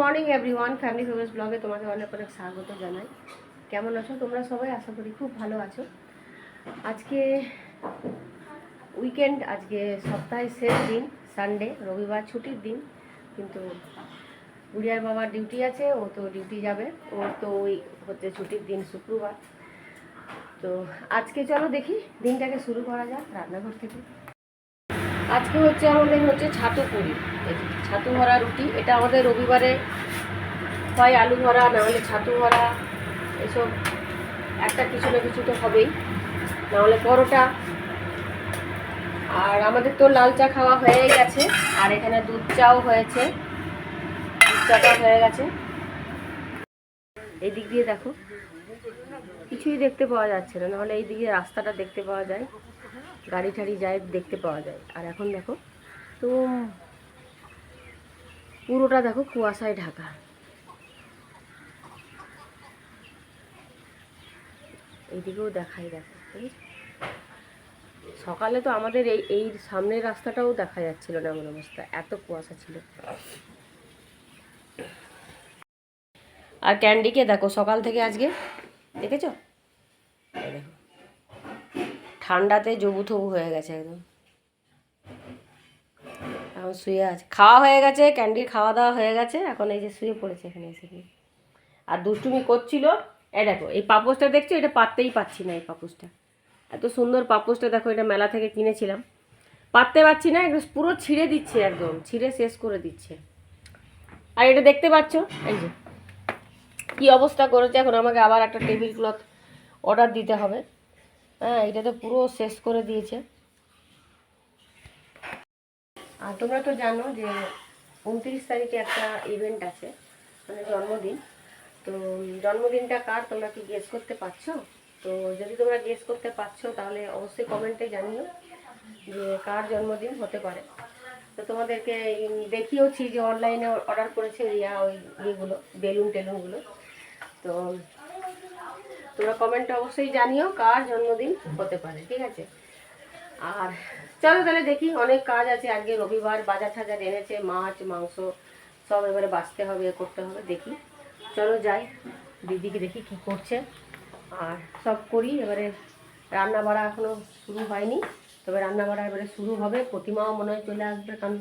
Morning everyone, family favourites ব্লগে তোমাকে অনেক অনেক স্বাগত জানাই। কেমন আছো তোমরা সবাই? আশা করি খুব ভালো আছো। আজকে উইকেন্ড, আজকে সপ্তাহের শেষ দিন, সানডে, রবিবার ছুটির দিন। কিন্তু গুড়িয়ার বাবার ডিউটি আছে, ও তো ডিউটি যাবে। ওর তো ওই হচ্ছে ছুটির দিন শুক্রবার। তো আজকে চলো দেখি দিনটাকে শুরু করা যাক রান্নাঘর থেকে। আজকে আমাদের ছাতু পুরি, ছাতু ভরা রুটি। এটা আমাদের রবিবারে হয় আলু ভরা, নাহলে ছাতু ভরা, এসব একটা কিছু না কিছু তো হবেই, নাহলে পরোটা। আর আমাদের তো লাল চা খাওয়া হয়ে গেছে, আর এখানে দুধ চাও হয়েছে, দুধ চাটা হয়ে গেছে। এই দিক দিয়ে দেখো কিছুই দেখতে পাওয়া যাচ্ছে না, নাহলে এই দিকে রাস্তাটা দেখতে পাওয়া যায়, গাড়ি ঠাড়ি যায় দেখতে পাওয়া যায়। আর এখন দেখো তো পুরোটা দেখো কুয়াশায় ঢাকা। এইদিকেও দেখাই, দেখো সকালে তো আমাদের এই সামনের রাস্তাটাও দেখা যাচ্ছিল না, এমন অবস্থা, এত কুয়াশা ছিল। আর ক্যান্ডিকে দেখো সকাল থেকে আজকে দেখেছো, দেখো ঠান্ডাতে জবু থবু হয়ে গেছে একদম। এখন শুয়ে আছে, খাওয়া হয়ে গেছে, ক্যান্ডির খাওয়া দাওয়া হয়ে গেছে, এখন এই যে শুয়ে পড়েছে এখানে এসে। আর দুষ্টুমি করছিল। এই দেখো এই পাপোশটা দেখছো, এটা পাততেই পাচ্ছি না। এই পাপোশটা এত সুন্দর পাপোশটা, দেখো এটা মেলা থেকে কিনেছিলাম, পাততে পারছি না, একদম পুরো ছিঁড়ে দিচ্ছে, একদম ছিঁড়ে শেষ করে দিচ্ছে। আর এটা দেখতে পাচ্ছ এই যে কি অবস্থা করেছে। এখন আমাকে আবার একটা টেবিল ক্লথ অর্ডার দিতে হবে। হ্যাঁ, এটা তো পুরো শেষ করে দিয়েছে। আর তোমরা তো জানো যে 29 তারিখে একটা ইভেন্ট আছে, মানে জন্মদিন। তো জন্মদিনটা কার তোমরা কি গেস করতে পারছো? তো যদি তোমরা গেস করতে পারছো তাহলে অবশ্যই কমেন্টে জানিও যে কার জন্মদিন হতে পারে। তো তোমাদেরকে দেখিয়েওছি যে অনলাইনে অর্ডার করেছে ওই ইয়েগুলো, বেলুন টেলুনগুলো। তো তোমরা কমেন্টে অবশ্যই জানিও কার জন্মদিন হতে পারে, ঠিক আছে? আর চলো তাহলে দেখি, অনেক কাজ আছে আজকে, রবিবার, বাজার টাজার এনেছে, মাছ মাংস সব এবারে বাছতে হবে, করতে হবে। দেখি চলো যাই, দিদিকে দেখি কি করছে, আর সব করি। এবারে রান্না বাড়া এখনও শুরু হয়নি, তবে রান্না বাড়া এবারে শুরু হবে। প্রতিমাও মনে হয় চলে আসবে, কারণ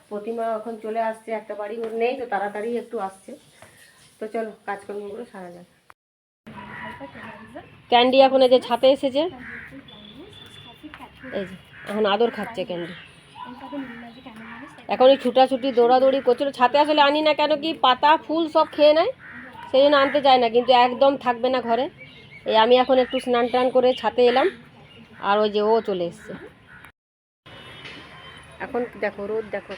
প্রতিমা এখন চলে আসছে, একটা বাড়ি ওর নেই, তো তাড়াতাড়ি একটু আসছে। তো চলো কাজকর্মগুলো সারা যাক। ক্যান্ডি এখন এই যে ছাতে এসেছে, এই যে এখন আদর খাচ্ছে ক্যান্ডি। এখন এই ছুটাছুটি দৌড়াদৌড়ি করছিল, ছাতে আসলে আনি না, কেন কি পাতা ফুল সব খেয়ে নেয়, সেই জন্য আনতে চায় না, কিন্তু একদম থাকবে না ঘরে। এই আমি এখন একটু স্নান টান করে ছাতে এলাম, আর ওই যে ও চলে এসছে। এখন দেখো রোদ, দেখো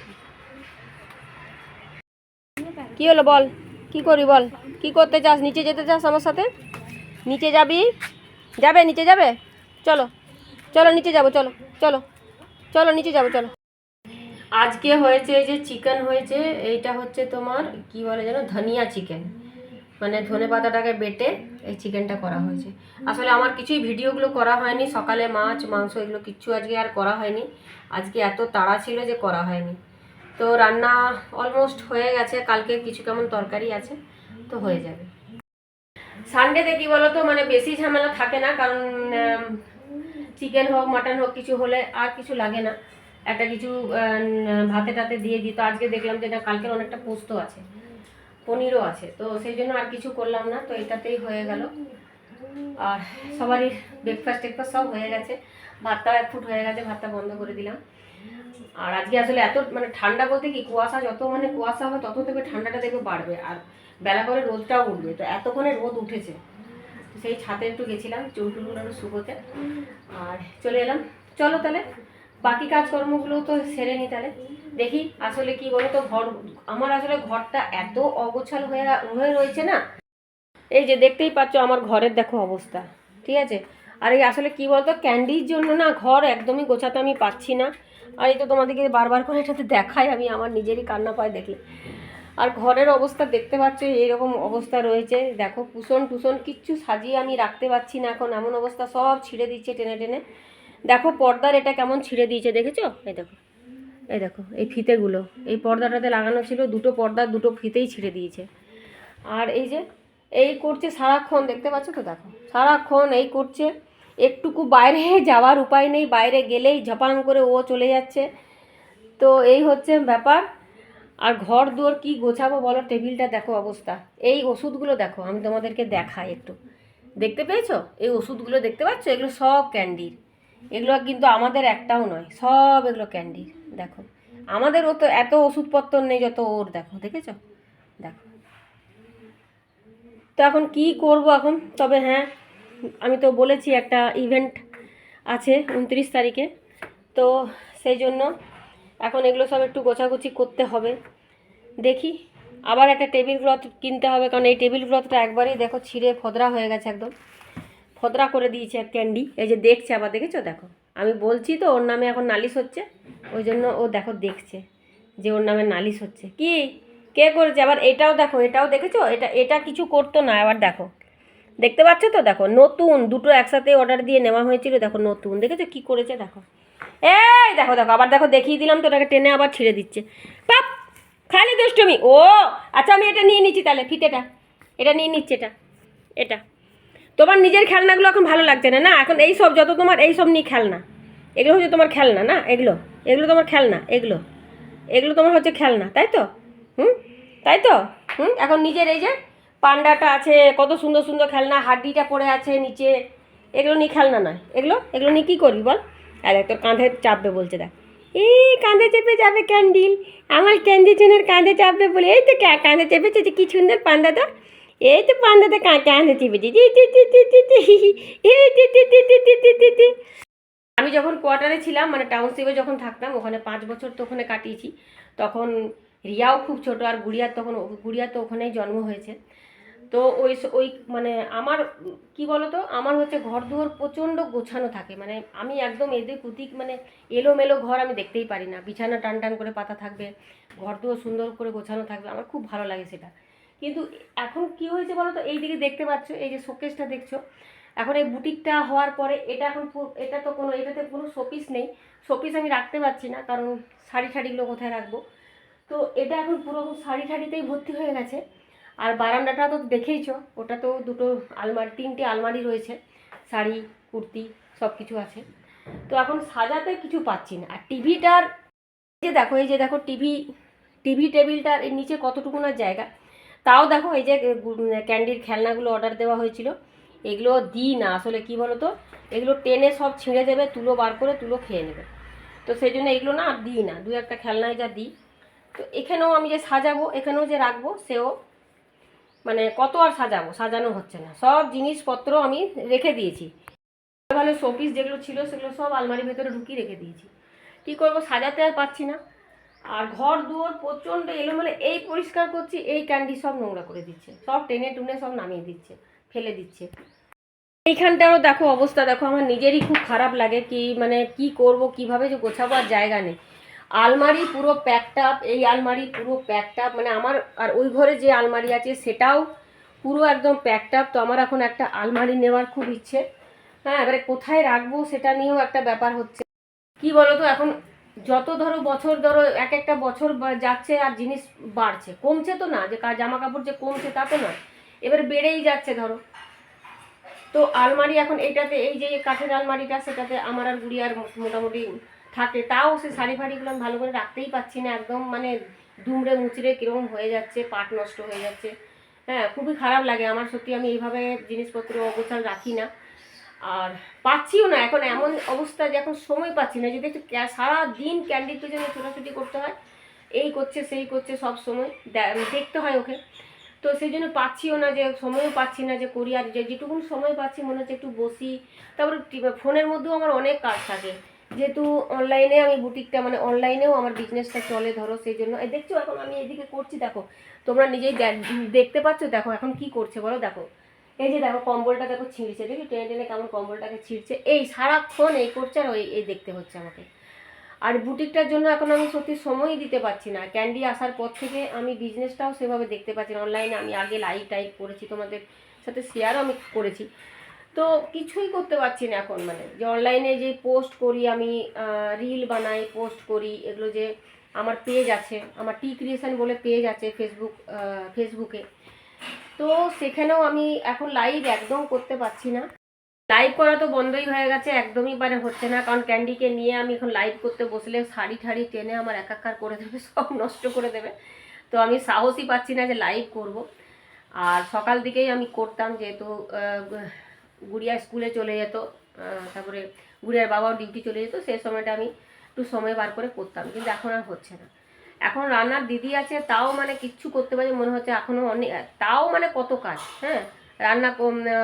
কি হলো বল, কি করি বল, কি করতে চাস? নিচে যেতে চাস আমার সাথে? নিচে যাবি? যাবে নিচে যাবে? চলো চলো নিচে যাবো, চলো চলো চলো নিচে যাবো, চলো। আজকে হয়েছে এই যে চিকেন হয়েছে, এইটা হচ্ছে তোমার কি বলে যেন, ধনিয়া চিকেন, মানে ধনে পাতাটাকে বেটে এই চিকেনটা করা হয়েছে। আসলে আমার কিছুই ভিডিওগুলো করা হয়নি, সকালে মাছ মাংস এগুলো কিচ্ছু আজকে আর করা হয়নি, আজকে এত তাড়া ছিল যে করা হয়নি। তো রান্না অলমোস্ট হয়ে গেছে, কালকে কিছু কেমন তরকারি আছে, তো হয়ে যাবে। সানডেতে কি বলো তো, মানে বেশি ঝামেলা থাকে না, কারণ চিকেন হোক মাটন হোক কিছু হলে আর কিছু লাগে না, একটা কিছু ভাতে টাতে দিয়ে দিই। তো আজকে দেখলাম যে এটা কালকের অনেকটা পোস্ত আছে, পনিরও আছে, তো সেই জন্য আর কিছু করলাম না, তো এটাতেই হয়ে গেল। আর সবারই ব্রেকফাস্ট টেকফাস্ট সব হয়ে গেছে, ভাতটাও 1 ফুট হয়ে গেছে, ভাতটা বন্ধ করে দিলাম। আর আজকে আসলে এত মানে ঠান্ডা বলতে কি, কুয়াশা যত মানে কুয়াশা হবে তত দেখবে ঠান্ডাটা দেখবে বাড়বে, আর বেলা করে রোদটাও উঠবে। তো এতক্ষণে রোদ উঠেছে, সেই ছাদে একটু গেছিলাম চুলটুলগুলো একটু শুকোতে, আর চলে এলাম। চলো তাহলে বাকি কাজকর্মগুলো তো সেরে নি। তাহলে দেখি আসলে কি বলো তো, আমার আসলে ঘরটা এত অগোছাল হয়ে রয়েছে না, এই যে দেখতেই পাচ্ছ আমার ঘরের দেখো অবস্থা, ঠিক আছে? আর এই আসলে কি বলতো, ক্যান্ডির জন্য না ঘর একদমই গোছাতে আমি পারছি না। আর এই তো তোমাদেরকে বারবার করে এটাতে দেখাই, আমি আমার নিজেরই কান্না পায় দেখি। আর ঘরের অবস্থা দেখতে পাচ্ছ, এইরকম অবস্থা রয়েছে, দেখো কুশন টুশন কিচ্ছু সাজিয়ে আমি রাখতে পারছি না, এখন এমন অবস্থা, সব ছিঁড়ে দিচ্ছে টেনে টেনে। দেখো পর্দার এটা কেমন ছিঁড়ে দিয়েছে, দেখেছো? এই দেখো এই দেখো এই ফিতেগুলো, এই পর্দাটাতে লাগানো ছিল, দুটো পর্দা দুটো ফিতেই ছিঁড়ে দিয়েছে। আর এই যে এই করছে সারাক্ষণ, দেখতে পাচ্ছ তো, দেখো সারাক্ষণ এই করছে, একটুকু বাইরে যাওয়ার উপায় নেই, বাইরে গেলেই ঝপাং করে ও চলে যাচ্ছে। তো এই হচ্ছে ব্যাপার। আর ঘর দুয়ার কি গোছাবো বলো, টেবিলটা দেখো অবস্থা। এই ওষুধগুলো দেখো, আমি তোমাদেরকে দেখাই একটু, দেখতে পেয়েছো এই ওষুধগুলো দেখতে পাচ্ছ, এগুলো সব ক্যান্ডির, এগুলো কিন্তু আমাদের একটাও নয়, সব এগুলো ক্যান্ডির। দেখো আমাদেরও তো এত ওষুধপত্র নেই যত ওর, দেখো দেখেছো, দেখো। তো এখন কি করব এখন, তবে হ্যাঁ আমি তো বলেছি একটা ইভেন্ট আছে 29 তারিখে, তো সেই জন্য এখন এগুলো সব একটু গোছাগুছি করতে হবে। দেখি আবার একটা টেবিল ক্লথ কিনতে হবে, কারণ এই টেবিল ক্লথটা একবারেই দেখো ছিঁড়ে ফদরা হয়ে গেছে, একদম ফদরা করে দিয়েছে ক্যান্ডি। এই যে দেখছে আবার, দেখেছো দেখো, আমি বলছি তো ওর নামে এখন নালিশ হচ্ছে, ওই জন্য ও দেখো দেখছে যে ওর নামে নালিশ হচ্ছে। কি কে করেছে আবার, এটাও দেখো, এটাও দেখেছো, এটা এটা কিছু করতো না, আবার দেখো দেখতে পাচ্ছ তো, দেখো নতুন দুটো একসাথে অর্ডার দিয়ে নেওয়া হয়েছিল, দেখো নতুন, দেখেছো কি করেছে দেখো। এই দেখো দেখো আবার দেখো, দেখিয়ে দিলাম তো, ওটাকে টেনে আবার ছিঁড়ে দিচ্ছে। পাপ, খালি দুষ্টুমি। ও আচ্ছা, আমি এটা নিয়ে নিচ্ছি তাহলে, ফিতেটা এটা নিয়ে নিচ্ছি, এটা এটা তোমার নিজের খেলনাগুলো এখন ভালো লাগছে না, না এখন এই সব যত তোমার এই সব নিয়ে খেলনা, এগুলো হচ্ছে তোমার খেলনা, না এগুলো, এগুলো তোমার খেলনা, এগুলো এগুলো তোমার হচ্ছে খেলনা, তাই তো? তাই তো? এখন নিজের এই যে পান্ডাটা আছে, কত সুন্দর সুন্দর খেলনা, হাড্ডিটা পড়ে আছে নিচে, এগুলো নিয়ে খেলনা নয়, এগুলো এগুলো নিয়ে কী করবি বল? আর তোর কাঁধে চাপবে বলছে, দেখ এই কাঁধে চেপে যাবে ক্যান্ডিল, আমার ক্যান্ডি চুনের কাঁধে চাপবে বলে, এই তো কাঁধে চেপেছে, কি সুন্দর পান্ডাটা, এই তো পান্ডাটা কাঁধে চেপেছে, আমি যখন কোয়ার্টারে ছিলাম, মানে টাউনশিপে যখন থাকতাম, ওখানে 5 বছর তো ওখানে কাটিয়েছি, তখন রিয়াও খুব ছোট, আর গুড়িয়ার তখন, গুড়িয়া তো ওখানেই জন্ম হয়েছে। তো ওই ওই মানে আমার কি বলতো, আমার হচ্ছে ঘর দুয়ার প্রচণ্ড গোছানো থাকে, মানে আমি একদম এদিক ওদিক মানে এলোমেলো ঘর আমি দেখতেই পারি না, বিছানা টান টান করে পাতা থাকবে, ঘর দুয়ার সুন্দর করে গোছানো থাকবে, আমার খুব ভালো লাগে সেটা। কিন্তু এখন কি হয়েছে বলো তো, এই দিকে দেখতে পাচ্ছ, এই যে শোকেসটা দেখছো, এখন এই বুটিকটা হওয়ার পরে এটা এখন এটা তো কোনো, এটাতে কোনো শোপিস নেই, শোপিস আমি রাখতে পারছি না, কারণ শাড়ি ঠাড়িগুলো কোথায় রাখবো। তো এটা এখন পুরো শাড়ি ঠাড়িতেই ভর্তি হয়ে গেছে। আর বারান্দাটা তো দেখেইছো, ওটা তো দুটো আলমারি, 3টে আলমারি রয়েছে, শাড়ি কুর্তি সব কিছু আছে। তো এখন সাজাতে কিছু পাচ্ছি না। আর টিভিটার যে দেখো, এই যে দেখো টিভি টেবিলটার এর নিচে কতটুকু না জায়গা, তাও দেখো এই যে ক্যান্ডির খেলনাগুলো অর্ডার দেওয়া হয়েছিল, এগুলো দিই না আসলে, কি বলো তো, এগুলো টেনে সব ছিঁড়ে দেবে, তুলো বার করে তুলো খেয়ে নেবে, তো সেই জন্য এগুলো না আর দিই না, 2-1টা খেলনায় যা দিই। তো এখানেও আমি যে সাজাবো, এখানেও যে রাখবো, সেও মানে কত আর সাজাবো, সাজানো হচ্ছে না, সব জিনিসপত্র আমি রেখে দিয়েছি, ভালো ভালো শোপিস যেগুলো ছিল সেগুলো সব আলমারির ভেতরে ঢুকিয়ে রেখে দিয়েছি। কী করবো, সাজাতে আর পারছি না। আর ঘর দুয়ার প্রচণ্ড এলোমেলো, এই পরিষ্কার করছি, এই ক্যান্ডি সব নোংরা করে দিচ্ছে, সব টেনে টুনে সব নামিয়ে দিচ্ছে, ফেলে দিচ্ছে। এইখানটারও দেখো অবস্থা, দেখো আমার নিজেরই খুব খারাপ লাগে, কি মানে কি করব, কিভাবে যে গোছাবো, আর জায়গা নেই। আলমারি পুরো প্যাকড আপ, এই আলমারি পুরো প্যাকড আপ, মানে আমার আর ওই ঘরে যে আলমারি আছে সেটাও পুরো একদম প্যাকড আপ। তো আমার এখন একটা আলমারি নেওয়ার খুব ইচ্ছে, হ্যাঁ, এবারে কোথায় রাখবো সেটা নিয়েও একটা ব্যাপার হচ্ছে। কি বলো তো, এখন যত ধরো বছর ধরো, এক একটা বছর যাচ্ছে আর জিনিস বাড়ছে, কমছে তো না, যে জামা কাপড় যে কমছে তা তো নয়, এবার বেড়েই যাচ্ছে ধরো। তো আলমারি এখন এইটাতে, এই যে কাঠের আলমারিটা, সেটাতে আমার আর গুড়িয়ার মোটামুটি থাকে, তাও সে শাড়ি ফাড়িগুলো আমি ভালো করে রাখতেই পারছি না, একদম মানে দুমড়ে মুচড়ে কীরকম হয়ে যাচ্ছে, পাট নষ্ট হয়ে যাচ্ছে, হ্যাঁ খুবই খারাপ লাগে আমার সত্যি। আমি এইভাবে জিনিসপত্র অগোছাল রাখি না, আর পাচ্ছিও না এখন, এমন অবস্থা যে এখন সময় পাচ্ছি না, যদি একটু সারাদিন ক্যান্ডির পেছনে ছোটাছুটি করতে হয়, এই করছে সেই করছে, সব সময় দেখতে হয় ওকে। তো সেই জন্য পাচ্ছিও না, যে সময়ও পাচ্ছি না যে করি, আর যেটুকুন সময় পাচ্ছি মনে হচ্ছে একটু বসি। তারপরে ফোনের মধ্যেও আমার অনেক কাজ থাকে, যেহেতু অনলাইনে আমি বুটিকটা, মানে অনলাইনেও আমার বিজনেসটা চলে ধরো, সেই জন্য এই দেখছো এখন আমি এদিকে করছি, দেখো তোমরা নিজেই দেখতে পাচ্ছ, দেখো এখন কি করছে বলো, দেখো এই যে দেখো কম্বলটা দেখো ছিঁড়ছে, দেখি টেনে টেনে কেমন কম্বলটাকে ছিঁড়ছে, এই সারাক্ষণ এই করছে, আর এই দেখতে হচ্ছে আমাকে। আর বুটিকটার জন্য এখন আমি সত্যি সময়ই দিতে পারছি না, ক্যান্ডি আসার পর থেকে আমি বিজনেসটাও সেভাবে দেখতে পাচ্ছি না। অনলাইনে আমি আগে লাইভ টাইভ করেছি, তোমাদের সাথে শেয়ারও আমি করেছি, তো কিছুই করতে পারছি না এখন, মানে যে অনলাইনে যে পোস্ট করি আমি, রিল বানাই, পোস্ট করি, এগুলো যে আমার পেজ আছে, আমার টি ক্রিয়েশন বলে পেজ আছে ফেসবুকে, তো সেখানেও আমি এখন লাইভ একদম করতে পারছি না। লাইভ করা তো বন্ধই হয়ে গেছে, একদমই মানে হচ্ছে না, কারণ ক্যান্ডিকে নিয়ে আমি এখন লাইভ করতে বসলে শাড়ি ঠাড়ি টেনে আমার একাকার করে দেবে, সব নষ্ট করে দেবে। তো আমি সাহসই পাচ্ছি না যে লাইভ করব। আর সকাল দিকেই আমি করতাম, যেহেতু গুড়িয়া স্কুলে চলে যেত, তারপরে গুড়িয়ার বাবাও ডিউটি চলে যেত, সেই সময়টা আমি একটু সময় বার করে করতাম, কিন্তু এখন আর হচ্ছে না। এখন রান্নার দিদি আছে, তাও মানে কিচ্ছু করতে পারি মনে হচ্ছে এখনও অনেক, তাও মানে কত কাজ। হ্যাঁ, রান্না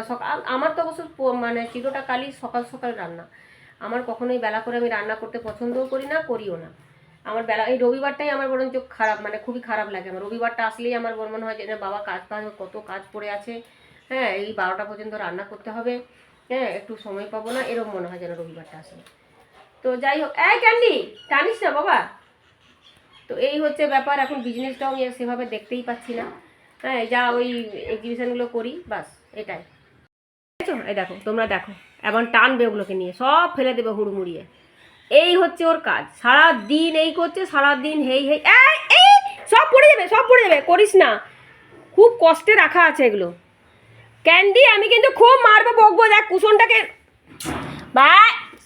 সকাল আমার তো অবশ্য মানে চিরটা কালই সকাল সকাল রান্না। আমার কখনোই বেলা করে আমি রান্না করতে পছন্দও করি না, করিও না। আমার বেলা, এই রবিবারটাই আমার বরঞ্চ খারাপ, মানে খুবই খারাপ লাগে আমার রবিবারটা আসলেই। আমার মনে হয় যে না বাবা কাজ কত কাজ পড়ে আছে, হ্যাঁ এই 12টা পর্যন্ত রান্না করতে হবে, হ্যাঁ একটু সময় পাবো না, এরকম মনে হয় যেন রবিবারটা আসলে। তো যাই হোক, এই ক্যান্ডি টানিস না বাবা। তো এই হচ্ছে ব্যাপার, এখন বিজনেসটাও আমি সেভাবে দেখতেই পাচ্ছি না। হ্যাঁ, যা ওই এক্সিবিশনগুলো করি বাস, এটাই। এই দেখো, তোমরা দেখো, এখন টানবে ওগুলোকে নিয়ে, সব ফেলে দেবে হুড়মুড়িয়ে। এই হচ্ছে ওর কাজ, সারা দিন এই করছে, সারা দিন হেই হেই, এই সব পড়ে যাবে, সব পড়ে যাবে, করিস না, খুব কষ্টে রাখা আছে এগুলো। ক্যান্ডি আমি কিন্তু খুব মারবো, বকবো, দেখ কুশনটাকে বা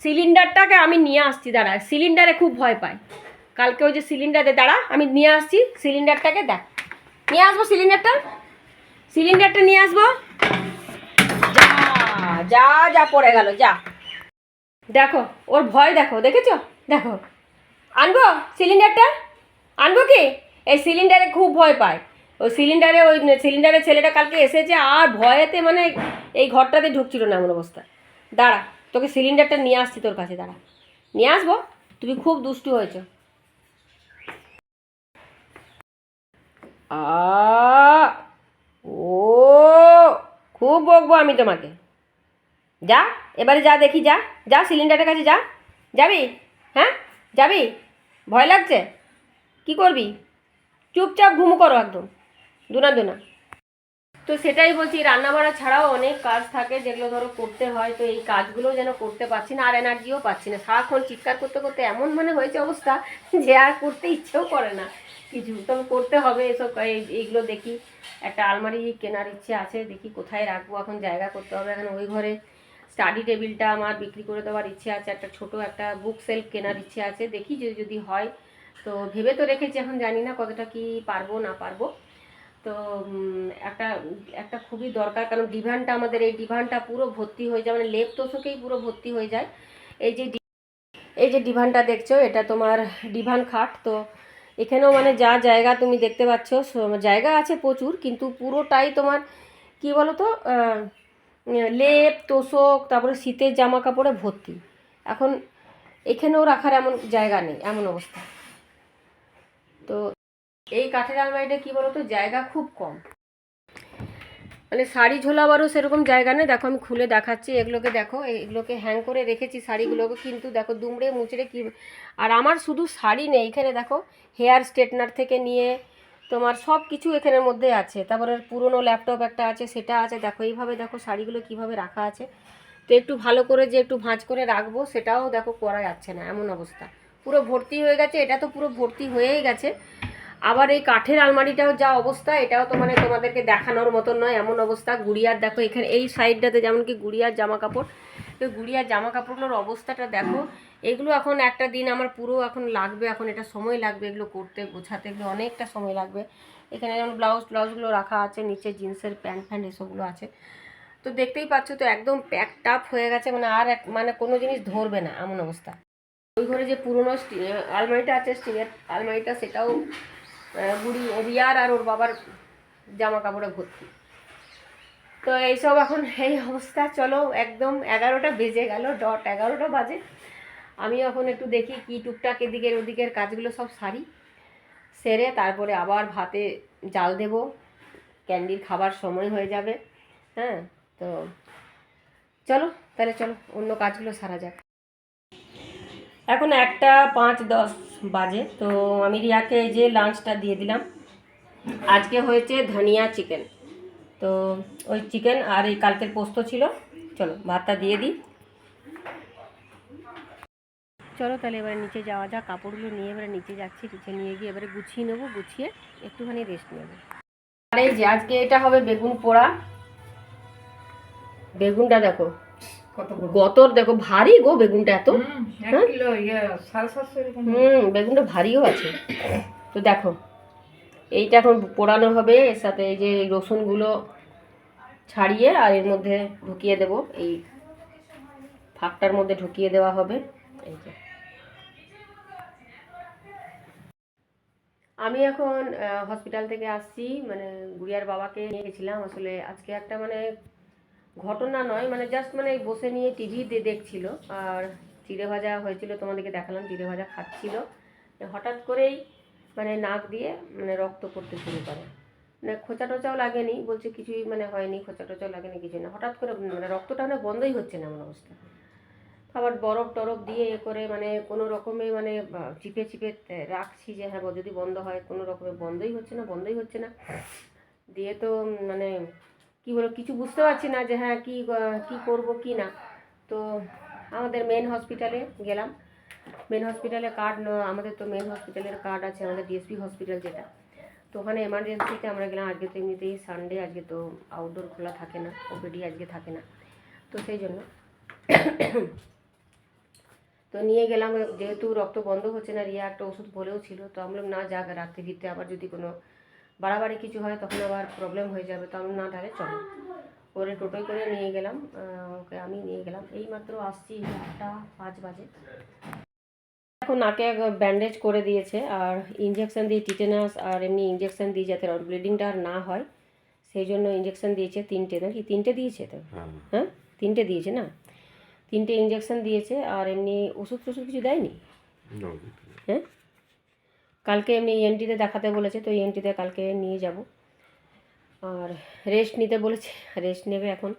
সিলিন্ডারটাকে আমি নিয়ে আসছি, দাঁড়া, সিলিন্ডারে খুব ভয় পায়। কালকে ওই যে সিলিন্ডারে, দাঁড়া আমি নিয়ে আসছি সিলিন্ডারটাকে, দেখ নিয়ে আসবো সিলিন্ডারটা নিয়ে আসবো। যা যা যা পড়ে গেল, যা দেখো ওর ভয়, দেখো, দেখেছো, দেখো আনবো সিলিন্ডারটা, আনবো কি, এই সিলিন্ডারে খুব ভয় পায়। ওই সিলিন্ডারের ছেলেটা কালকে এসেছে, আর ভয়েতে মানে এই ঘরটাতে ঢুকছিল না এমন অবস্থা। দাঁড়া, তোকে সিলিন্ডারটা নিয়ে আসছি তোর কাছে, দাঁড়া নিয়ে আসবো। তুমি খুব দুষ্টু হয়েছো। ও খুব বকবো আমি তোমাকে। যা এবারে, যা দেখি, যা যা সিলিন্ডারের কাছে যা, যাবি, হ্যাঁ যাবি, ভয় লাগছে, কি করবি, চুপচাপ ঘুমো করো একদম, দুনা দুনা। তো সেটাই বলছি, রান্না বাড়া ছাড়াও অনেক কাজ থাকে যেগুলো ধরো করতে হয়, তো এই কাজগুলো যেন করতে পারছি না, আর এনার্জিও পাচ্ছি না, সারাক্ষণ চিৎকার করতে করতে এমন মানে হয়েছে অবস্থা যে আর করতে ইচ্ছেও করে না কিছু, তবে করতে হবে এসব। এইগুলো দেখি, একটা আলমারি কেনার ইচ্ছে আছে, দেখি কোথায় রাখবো, এখন জায়গা করতে হবে। এখন ওই ঘরে স্টাডি টেবিলটা আমার বিক্রি করে দেওয়ার ইচ্ছে আছে, একটা ছোট একটা বুক সেলফ কেনার ইচ্ছে আছে, দেখি যদি হয়। তো ভেবে তো রেখেছি, এখন জানি না কতটা কি পারবো না পারবো। তো একটা একটা খুবই দরকার, কারণ ডিভানটা, আমাদের এই ডিভানটা পুরো ভর্তি হয়ে যায়, মানে লেপ তোষকেই পুরো ভর্তি হয়ে যায়। এই যে ডিভানটা দেখছো, এটা তোমার ডিভান খাট। তো এখানেও মানে যা জায়গা তুমি দেখতে পাচ্ছ, জায়গা আছে প্রচুর, কিন্তু পুরোটাই তোমার কি বলো তো, লেপ তোষক, তারপরে শীতের জামা কাপড়ে ভর্তি। এখন এখানেও রাখার এমন জায়গা নেই, এমন অবস্থা। তো এই কাঠের আলমারিটা কি বলো তো, জায়গা খুব কম, মানে শাড়ি ঝোলাবারও সেরকম জায়গা নেই। দেখো আমি খুলে দেখাচ্ছি, এগুলোকে দেখো, এগুলোকে হ্যাং করে রেখেছি শাড়িগুলোকে, কিন্তু দেখো দুমড়ে মুচড়ে কি। আর আমার শুধু শাড়ি নেই এখানে, দেখো হেয়ার স্ট্রেটনার থেকে নিয়ে তোমার সব কিছু এখানের মধ্যে আছে, তারপরে পুরনো ল্যাপটপ একটা আছে, সেটা আছে। দেখো এইভাবে দেখো শাড়িগুলো কিভাবে রাখা আছে। তো একটু ভালো করে যে একটু ভাঁজ করে রাখবো, সেটাও দেখো করা যাচ্ছে না, এমন অবস্থা, পুরো ভর্তি হয়ে গেছে। এটা তো পুরো ভর্তি হয়েই গেছে। আবার এই কাঠের আলমারিটাও যা অবস্থা, এটাও তো মানে তোমাদেরকে দেখানোর মতন নয়, এমন অবস্থা। গুড়িয়ার দেখো এখানে এই সাইডটাতে যেমন কি গুড়িয়ার জামা কাপড়, তো গুড়িয়ার জামা কাপড়গুলোর অবস্থাটা দেখো। এগুলো এখন একটা দিন আমার পুরো এখন লাগবে, এখন এটা সময় লাগবে এগুলো করতে, গোছাতে, এগুলো অনেকটা সময় লাগবে। এখানে যেমন ব্লাউজগুলো রাখা আছে, নিচে জিন্সের প্যান্ট এসবগুলো আছে। তো দেখতেই পাচ্ছ, তো একদম প্যাক টাপ হয়ে গেছে, মানে আর মানে কোনো জিনিস ধরবে না এমন অবস্থা। ওই ঘরে যে পুরোনো আলমারিটা আছে, স্টিলের আলমারিটা, সেটাও রিয়ার আর ওর বাবার জামা কাপড়ে ভর্তি। তো এইসব এখন এই অবস্থা। চলো, একদম 11টা বেজে গেল, ডট 11টা বাজে। আমি এখন একটু দেখি কি টুকটাক এদিকের ওদিকের কাজগুলো সব সারি, সেরে তারপরে আবার ভাতে জাল দেব, ক্যান্ডির খাবার সময় হয়ে যাবে। হ্যাঁ, তো চলো তাহলে, চলো অন্য কাজগুলো সারা যাক। এখন 1:05-10 বাজে। তো আমি রিয়াকে এই যে লাঞ্চটা দিয়ে দিলাম। আজকে হয়েছে ধনিয়া চিকেন, তো ওই চিকেন আর এই কালকের পোস্ত ছিল, চলো ভাতটা দিয়ে দিই। চলো তাহলে এবারে নিচে যাওয়া যাক, কাপড়গুলো নিয়ে এবারে নিচে যাচ্ছি, নিচে নিয়ে গিয়ে এবারে গুছিয়ে নেবো, গুছিয়ে একটুখানি রেস্ট নেবো। আর এই যে আজকে এটা হবে বেগুন পোড়া। বেগুনটা দেখো গতর, দেখো ভারী গো বেগুনটা, এত বেগুনটা ভারীও আছে। তো দেখো এইটা এখন পোড়ানো হবে, এর সাথে এই যে রসুনগুলো ছাড়িয়ে আর এর মধ্যে ঢুকিয়ে দেব, এই ফাঁকটার মধ্যে ঢুকিয়ে দেওয়া হবে। এই যে আমি এখন হসপিটাল থেকে আসছি, মানে গুড়িয়ার বাবাকে নিয়ে গেছিলাম। আসলে আজকে একটা মানে ঘটনা নয়, মানে জাস্ট মানে বসে নিয়ে টিভি দেখছিল, আর চিড়ে ভাজা হয়েছিল, তোমাদেরকে দেখালাম, চিড়ে ভাজা খাচ্ছিল। হঠাৎ করেই মানে নাক দিয়ে মানে রক্ত পড়তে শুরু করে, মানে খোঁচা টোচাও লাগেনি, বলছে কিছুই মানে হয়নি, খোঁচা টোচাও লাগেনি, কিছু না, হঠাৎ করে মানে রক্তটা মানে বন্ধই হচ্ছে না এমন অবস্থা। আবার বরফ টরফ দিয়ে এ করে মানে কোনো রকমে মানে চিপে চিপে রাখছি যে হ্যাঁ যদি বন্ধ হয়, কোনো রকমে বন্ধই হচ্ছে না, বন্ধই হচ্ছে না। দিয়ে তো মানে কি বলো, কিছু বুঝতে পারছি না যে হ্যাঁ কি করব কি না। তো আমাদের মেন হসপিটালে গেলাম। মেন হসপিটালে কার্ড, আমাদের তো মেন হসপিটালের কার্ড আছে, আমাদের ডিএসপি হসপিটাল যেটা। তো ওখানে এমার্জেন্সিতে আমরা গেলাম। আজকে তো এমনিতেই সানডে, আজকে তো আউটডোর খোলা থাকে না, ওপিডি আজকে থাকে না, তো সেই জন্য তো নিয়ে গেলাম। যেহেতু রক্ত বন্ধ হচ্ছে না, রিয়া একটা ওষুধ বলেও ছিল, তো আমরা না যাক, রাত্রি ভিতরে আবার যদি কোনো বাড়াবাড়ি কিছু হয় তখন আবার প্রবলেম হয়ে যাবে, তো আমি না তাহলে চলো করে টোটোয় করে নিয়ে গেলাম। ওকে আমি নিয়ে গেলাম, এই মাত্র আসছি, 8:05 বাজে। এখন নাকে ব্যান্ডেজ করে দিয়েছে, আর ইঞ্জেকশন দিয়ে টিটেনাস আর এমনি ইঞ্জেকশন দিয়ে যাতে ব্লিডিংটা আর না হয়, সেই জন্য ইঞ্জেকশন দিয়েছে 3টে, নাকি 3টে দিয়েছে তো? হ্যাঁ 3টে দিয়েছে না, 3টে ইঞ্জেকশন দিয়েছে। আর এমনি ওষুধ টষুধ কিছু দেয়নি। হ্যাঁ কালকে এমনি ইএনটিতে দেখাতে বলেছে, তো ইএনটিতে কালকে নিয়ে যাব। আর রেস্ট নিতে বলেছে, রেস্ট নেবে এখন।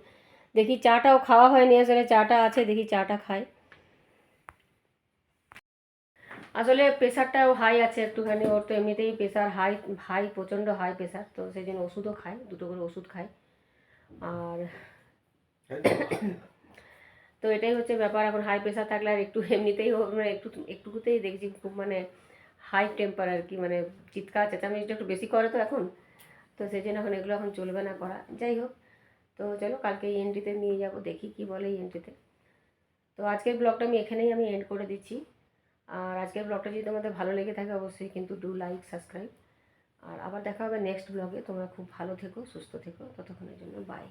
দেখি চাটাও খাওয়া হয়নি, আসলে চাটা আছে, দেখি চাটা খাই। আসলে প্রেশারটাও হাই আছে একটুখানি, ওর তো এমনিতেই প্রেশার হাই, হাই প্রচণ্ড হাই প্রেশার, তো সেই জন্য ওষুধও খায়, 2টো করে ওষুধ খায়। আর তো এটাই হচ্ছে ব্যাপার, এখন হাই প্রেশার থাকলে আর একটু এমনিতেই মানে একটুকুতেই দেখছি খুব মানে হাই টেম্পার আর কি, মানে চিৎকার চেঁচামেচিটা একটু বেশি করে তো এখন, তো সেই জন্য এখন এগুলো এখন চলবে না করা। যাই হোক, তো চলো কালকে ইএনটিতে নিয়ে যাব, দেখি কি বলে ইএনটিতে। তো আজকের ব্লগটা আমি এখানেই এন্ড করে দিচ্ছি। আর আজকের ব্লগটা যদি তোমাদের ভালো লেগে থাকে অবশ্যই কিন্তু ডু লাইক সাবস্ক্রাইব। আর আবার দেখা হবে নেক্সট ব্লগে। তোমরা খুব ভালো থেকো, সুস্থ থেকো, ততক্ষণের জন্য বাই।